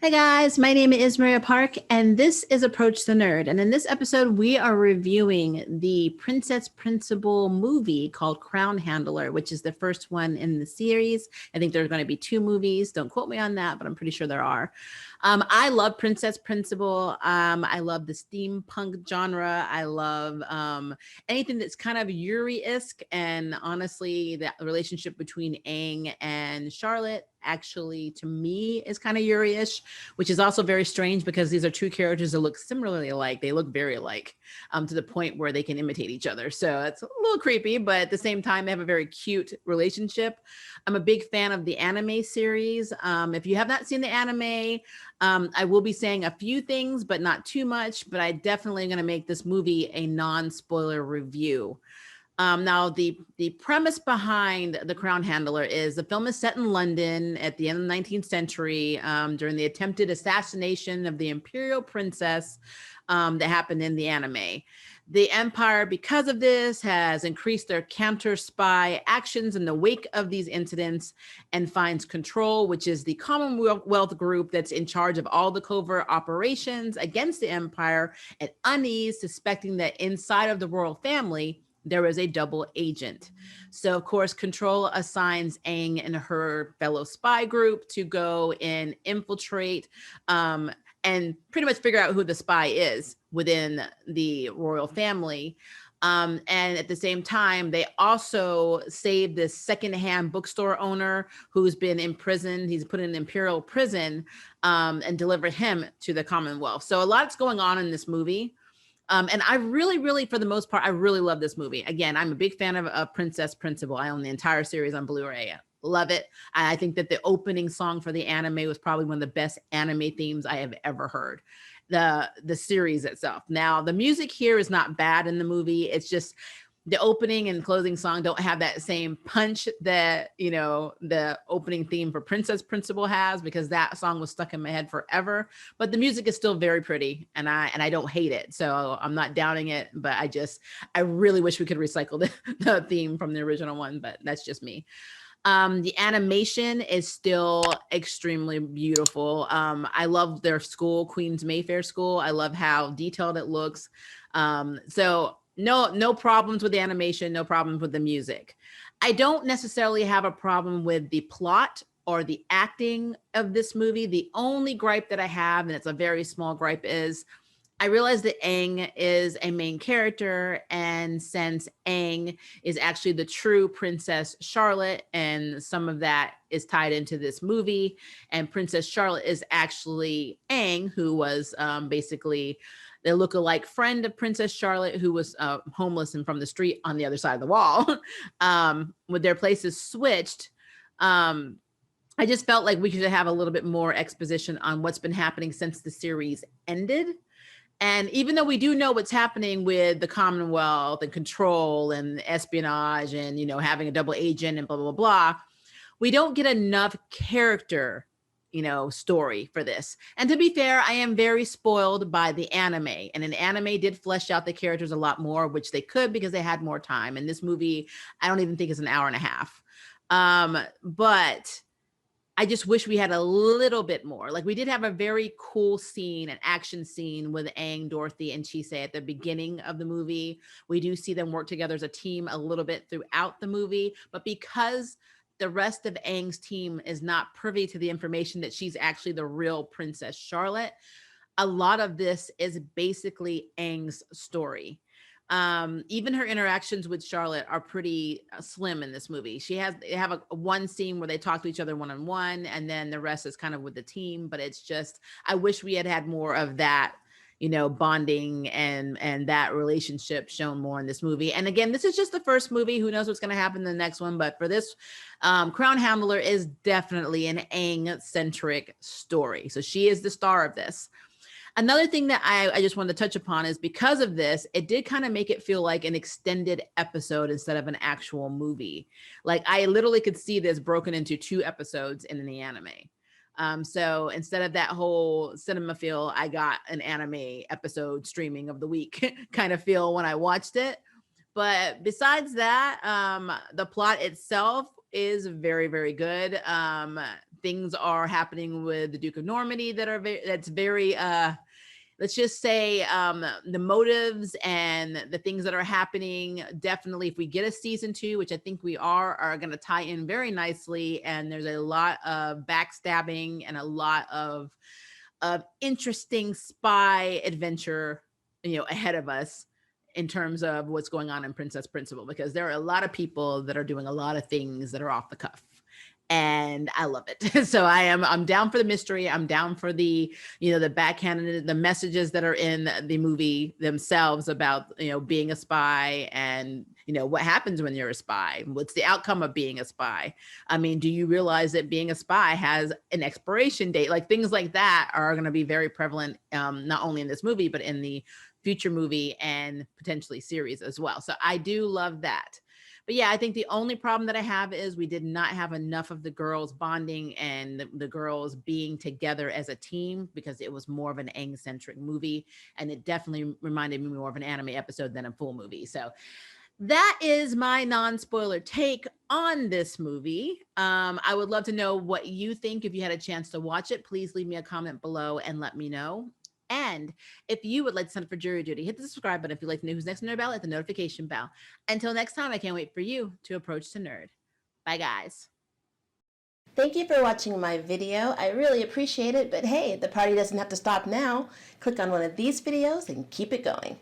Hi guys, my name is Maria Park, and this is Approach the Nerd. And in this episode, we are reviewing the Princess Principal movie called Crown Handler, which is the first one in the series. I think there's going to be two movies. Don't quote me on that, but I'm pretty sure there are. I love Princess Principal. I love the steampunk genre. I love anything that's kind of Yuri-esque. And honestly, the relationship between Aang and Charlotte actually, to me, is kind of Yuri-ish, which is also very strange because these are two characters that look similarly alike. They look very alike to the point where they can imitate each other. So it's a little creepy, but at the same time, they have a very cute relationship. I'm a big fan of the anime series. If you have not seen the anime, I will be saying a few things, but not too much. But I definitely am going to make this movie a non-spoiler review. Now, the premise behind The Crown Handler is the film is set in London at the end of the 19th century during the attempted assassination of the imperial princess that happened in the anime. The empire, because of this, has increased their counter spy actions in the wake of these incidents and finds control, which is the Commonwealth group that's in charge of all the covert operations against the empire, at unease, suspecting that inside of the royal family, there is a double agent. So, of course, Control assigns Aang and her fellow spy group to go and infiltrate and pretty much figure out who the spy is within the royal family. And at the same time, they also save this secondhand bookstore owner who's been imprisoned. He's put in an imperial prison and deliver him to the Commonwealth. So a lot's going on in this movie. And I really, for the most part, I really love this movie. Again, I'm a big fan of Princess Principal. I own the entire series on Blu-ray. Love it. I think that the opening song for the anime was probably one of the best anime themes I have ever heard. The series itself. Now, the music here is not bad in the movie. It's just the opening and closing song don't have that same punch that, the opening theme for Princess Principal has, because that song was stuck in my head forever. But the music is still very pretty, and I don't hate it. So I'm not doubting it, but I really wish we could recycle the theme from the original one, but that's just me. The animation is still extremely beautiful. I love their school, Queen's Mayfair School. I love how detailed it looks. So no problems with the animation, no problems with the music. I don't necessarily have a problem with the plot or the acting of this movie. The only gripe that I have, and it's a very small gripe, is I realize that Aang is a main character, and since Aang is actually the true Princess Charlotte, and some of that is tied into this movie, and Princess Charlotte is actually Aang, who was basically the lookalike friend of Princess Charlotte, who was homeless and from the street on the other side of the wall. With their places switched, I just felt like we should have a little bit more exposition on what's been happening since the series ended. And even though we do know what's happening with the Commonwealth and Control and espionage and, having a double agent and blah, blah, blah, we don't get enough character, story for this. And to be fair, I am very spoiled by the anime. And an anime did flesh out the characters a lot more, which they could because they had more time. And this movie, I don't even think it's an hour and a half. But I just wish we had a little bit more. Like, we did have a very cool scene, an action scene with Aang, Dorothy, and Chise at the beginning of the movie. We do see them work together as a team a little bit throughout the movie, but because the rest of Aang's team is not privy to the information that she's actually the real Princess Charlotte, a lot of this is basically Aang's story. Even her interactions with Charlotte are pretty slim in this movie. They have a one scene where they talk to each other one-on-one, and then the rest is kind of with the team. But it's just, I wish we had more of that, bonding and that relationship shown more in this movie. And again, this is just the first movie. Who knows what's going to happen in the next one? But for this, Crown Handler is definitely an Aang-centric story. So she is the star of this. Another thing that I just wanted to touch upon is, because of this, it did kind of make it feel like an extended episode instead of an actual movie. Like, I literally could see this broken into 2 episodes in the anime. So instead of that whole cinema feel, I got an anime episode streaming of the week kind of feel when I watched it. But besides that, the plot itself is very, very good. things are happening with the Duke of Normandy that's very let's just say the motives and the things that are happening, definitely if we get a season 2, which I think we are going to tie in very nicely. And there's a lot of backstabbing and a lot of interesting spy adventure, ahead of us in terms of what's going on in Princess Principal, because there are a lot of people that are doing a lot of things that are off the cuff. And I love it. So I'm down for the mystery. I'm down for the, the backhanded, the messages that are in the movie themselves about, being a spy and, what happens when you're a spy? What's the outcome of being a spy? I mean, do you realize that being a spy has an expiration date? Like things like that are going to be very prevalent, not only in this movie, but in the future movie and potentially series as well. So I do love that. But yeah, I think the only problem that I have is we did not have enough of the girls bonding and the girls being together as a team, because it was more of an Aang-centric movie. And it definitely reminded me more of an anime episode than a full movie. So that is my non-spoiler take on this movie. I would love to know what you think. If you had a chance to watch it, please leave me a comment below and let me know. And if you would like to sign up for Jury Duty, hit the subscribe button. If you'd like to know who's next on Nerd Ballot, hit the notification bell. Until next time, I can't wait for you to approach the nerd. Bye, guys. Thank you for watching my video. I really appreciate it, but hey, the party doesn't have to stop now. Click on one of these videos and keep it going.